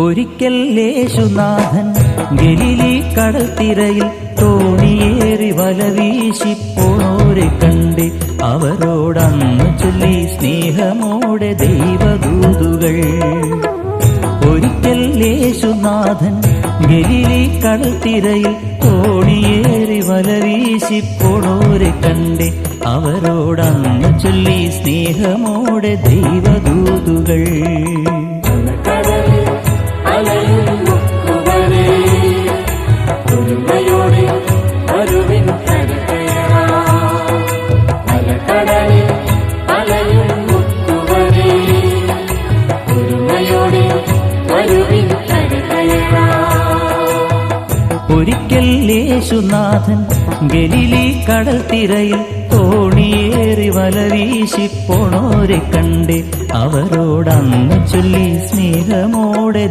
ഒരിക്കൽ യേശുനാഥൻ ഗലീലി കടൽത്തിരയിൽ തോണിയേറി വല വീശിപ്പോണോരെ കണ്ട് അവരോടന്ന് ചൊല്ലി സ്നേഹമോടെ ദൈവദൂതുകൾ. ഒരിക്കൽ യേശുനാഥൻ ഗലീലി കടൽത്തിരയിൽ തോണിയേറി വല വീശിപ്പോണോരെ കണ്ട് അവരോടന്ന് ചൊല്ലി സ്നേഹമോടെ ദൈവദൂതുകൾ. ഒരിക്കൽ യേശുനാഥൻ ഗലീലി കടൽത്തിരയിൽ തോണിയേറി വല വീശിപ്പോണോരെ കണ്ട് അവരോടന്ന് ചൊല്ലി സ്നേഹമോടെ